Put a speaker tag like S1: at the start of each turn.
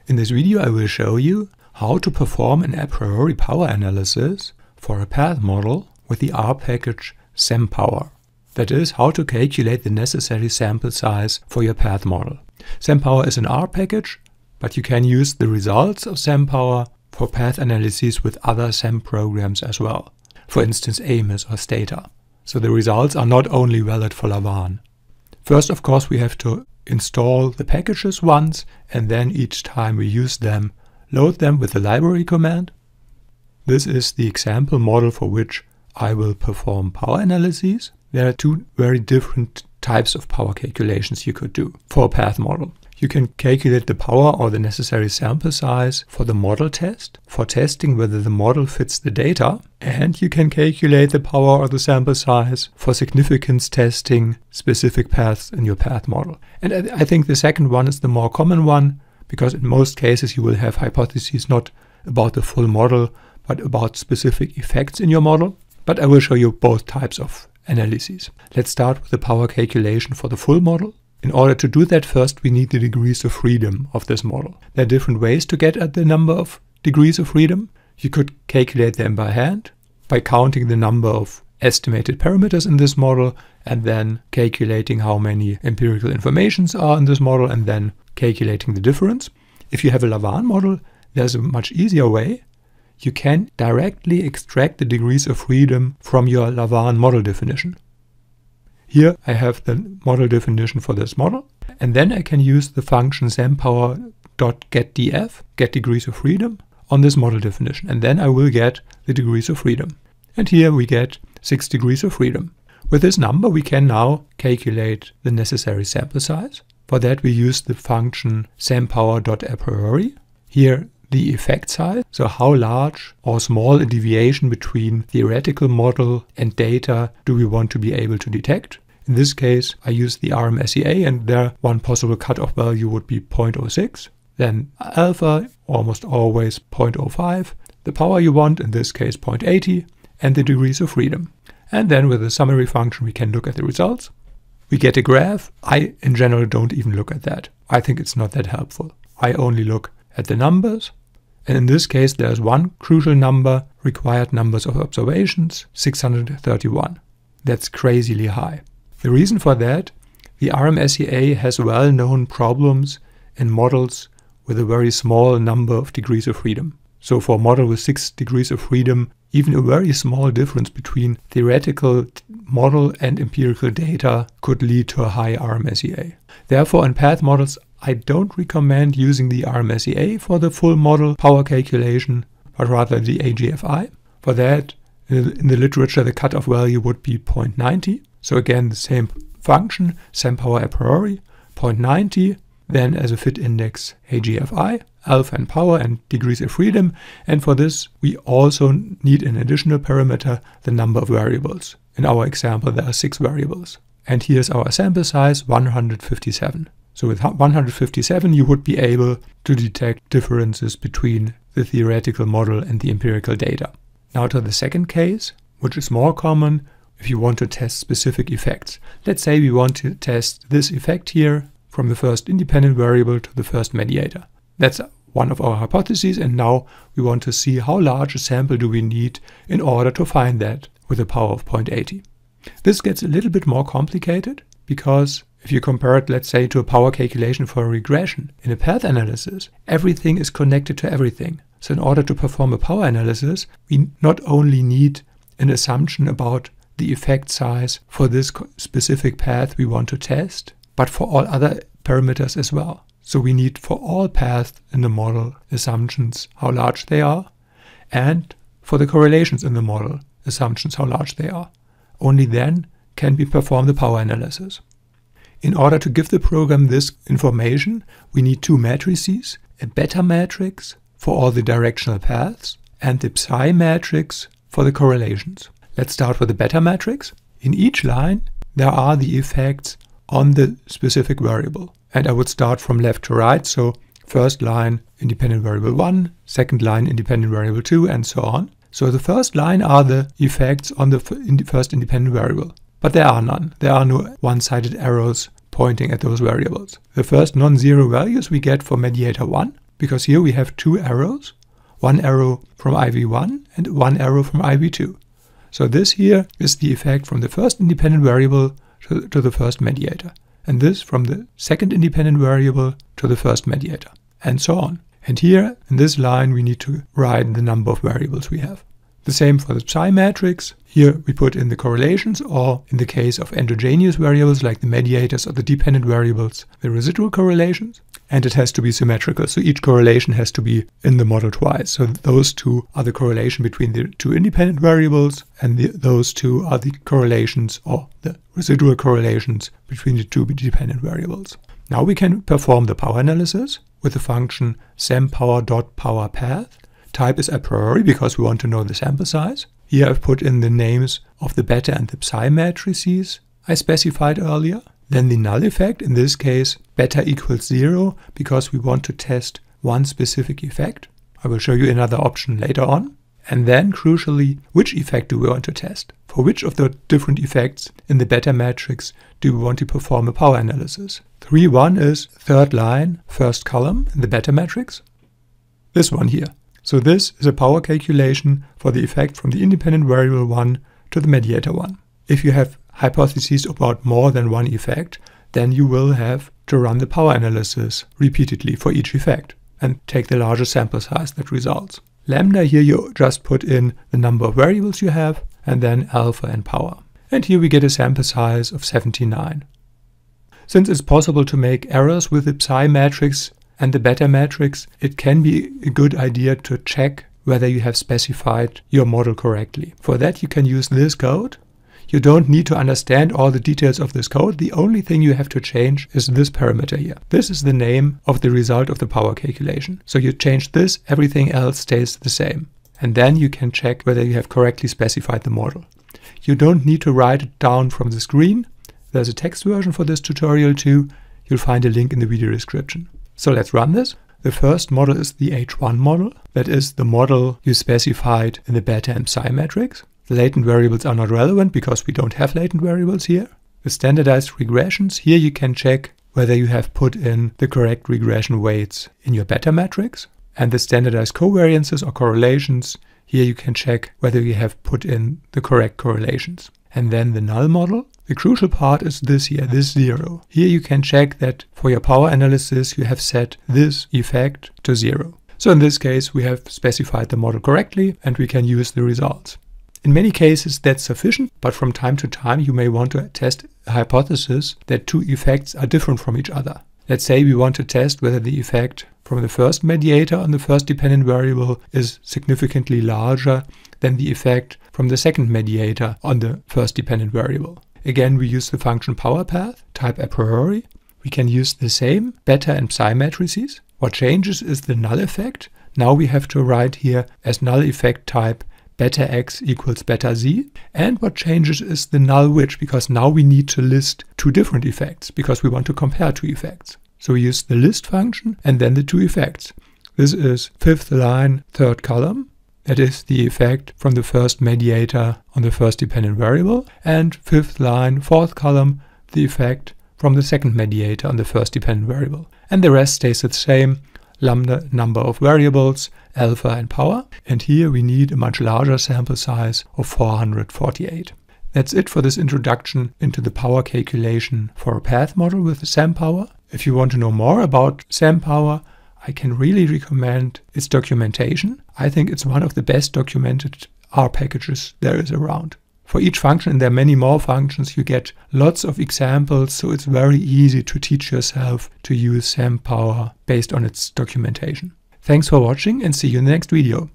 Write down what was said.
S1: In this video I will show you how to perform an a priori power analysis for a path model with the R package semPower. That is, how to calculate the necessary sample size for your path model. semPower is an R package, but you can use the results of semPower for path analyses with other SEM programs as well. For instance, AMOS or Stata. So the results are not only valid for lavaan. First, of course, we have to install the packages once, and then each time we use them, load them with the library command. This is the example model for which I will perform power analyses. There are two very different types of power calculations you could do for a path model. You can calculate the power or the necessary sample size for the model test, for testing whether the model fits the data, and you can calculate the power or the sample size for significance testing specific paths in your path model. And I think the second one is the more common one, because in most cases you will have hypotheses not about the full model, but about specific effects in your model. But I will show you both types of analyses. Let's start with the power calculation for the full model. In order to do that, first we need the degrees of freedom of this model. There are different ways to get at the number of degrees of freedom. You could calculate them by hand, by counting the number of estimated parameters in this model, and then calculating how many empirical informations are in this model, and then calculating the difference. If you have a lavaan model, there's a much easier way. You can directly extract the degrees of freedom from your lavaan model definition. Here I have the model definition for this model, and then I can use the function semPower.getDF, get degrees of freedom, on this model definition, and then I will get the degrees of freedom. And here we get 6 degrees of freedom. With this number we can now calculate the necessary sample size. For that we use the function semPower.apriori. Here the effect size, so how large or small a deviation between theoretical model and data do we want to be able to detect. In this case, I use the RMSEA, and there one possible cutoff value would be 0.06. Then alpha, almost always 0.05. The power you want, in this case 0.80, and the degrees of freedom. And then with the summary function we can look at the results. We get a graph. I, in general, don't even look at that. I think it's not that helpful. I only look at the numbers. And in this case, there's one crucial number, required numbers of observations, 631. That's crazily high. The reason for that, the RMSEA has well-known problems in models with a very small number of degrees of freedom. So for a model with 6 degrees of freedom, even a very small difference between theoretical model and empirical data could lead to a high RMSEA. Therefore, in path models, I don't recommend using the RMSEA for the full model power calculation, but rather the AGFI. For that, in the literature, the cutoff value would be 0.90. So again, the same function, semPower a priori, 0.90, then as a fit index AGFI, alpha and power and degrees of freedom. And for this, we also need an additional parameter, the number of variables. In our example, there are 6 variables. And here's our sample size, 157. So with 157, you would be able to detect differences between the theoretical model and the empirical data. Now to the second case, which is more common if you want to test specific effects. Let's say we want to test this effect here from the first independent variable to the first mediator. That's one of our hypotheses, and now we want to see how large a sample do we need in order to find that with a power of 0.80. This gets a little bit more complicated, because if you compare it, let's say, to a power calculation for a regression, in a path analysis, everything is connected to everything. So in order to perform a power analysis, we not only need an assumption about the effect size for this specific path we want to test, but for all other parameters as well. So we need for all paths in the model assumptions how large they are, and for the correlations in the model assumptions how large they are. Only then can we perform the power analysis. In order to give the program this information, we need 2 matrices, a beta matrix for all the directional paths and the psi matrix for the correlations. Let's start with the beta matrix. In each line, there are the effects on the specific variable. And I would start from left to right, so first line independent variable 1, second line independent variable 2, and so on. So the first line are the effects on the first independent variable. But there are none. There are no one-sided arrows pointing at those variables. The first non-zero values we get for mediator 1, because here we have two arrows, one arrow from IV1 and one arrow from IV2. So this here is the effect from the first independent variable to the first mediator, and this from the second independent variable to the first mediator, and so on. And here in this line we need to write the number of variables we have. The same for the psi matrix. Here we put in the correlations, or in the case of endogenous variables like the mediators or the dependent variables, the residual correlations. And it has to be symmetrical, so each correlation has to be in the model twice. So those two are the correlation between the two independent variables, and those two are the correlations or the residual correlations between the two dependent variables. Now we can perform the power analysis with the function semPower.powerPath. Type is a priori because we want to know the sample size. Here I've put in the names of the beta and the psi matrices I specified earlier. Then the null effect, in this case beta equals 0 because we want to test one specific effect. I will show you another option later on. And then crucially, which effect do we want to test? For which of the different effects in the beta matrix do we want to perform a power analysis? 3.1 is third line, first column in the beta matrix. This one here. So this is a power calculation for the effect from the independent variable 1 to the mediator 1. If you have hypotheses about more than one effect, then you will have to run the power analysis repeatedly for each effect and take the larger sample size that results. Lambda, here you just put in the number of variables you have, and then alpha and power. And here we get a sample size of 79. Since it's possible to make errors with the psi matrix and the beta matrix, it can be a good idea to check whether you have specified your model correctly. For that you can use this code. You don't need to understand all the details of this code. The only thing you have to change is this parameter here. This is the name of the result of the power calculation. So you change this, everything else stays the same. And then you can check whether you have correctly specified the model. You don't need to write it down from the screen. There's a text version for this tutorial too. You'll find a link in the video description. So let's run this. The first model is the H1 model. That is the model you specified in the beta and psi matrix. The latent variables are not relevant because we don't have latent variables here. The standardized regressions, here you can check whether you have put in the correct regression weights in your beta matrix. And the standardized covariances or correlations, here you can check whether you have put in the correct correlations. And then the null model. The crucial part is this here, this 0. Here you can check that for your power analysis you have set this effect to 0. So in this case we have specified the model correctly and we can use the results. In many cases that's sufficient, but from time to time you may want to test a hypothesis that two effects are different from each other. Let's say we want to test whether the effect from the first mediator on the first dependent variable is significantly larger than the effect from the second mediator on the first dependent variable. Again, we use the function PowerPath, type a priori. We can use the same beta and psi matrices. What changes is the null effect. Now we have to write here as null effect type beta x equals beta z. And what changes is the null which, because now we need to list two different effects because we want to compare two effects. So we use the list function and then the two effects. This is fifth line, third column. That is the effect from the first mediator on the first dependent variable. And fifth line, fourth column, the effect from the second mediator on the first dependent variable. And the rest stays the same. Lambda, number of variables, alpha and power. And here we need a much larger sample size of 448. That's it for this introduction into the power calculation for a path model with semPower. If you want to know more about semPower, I can really recommend its documentation. I think it's one of the best documented R packages there is around. For each function, and there are many more functions, you get lots of examples, so it's very easy to teach yourself to use semPower based on its documentation. Thanks for watching and see you in the next video.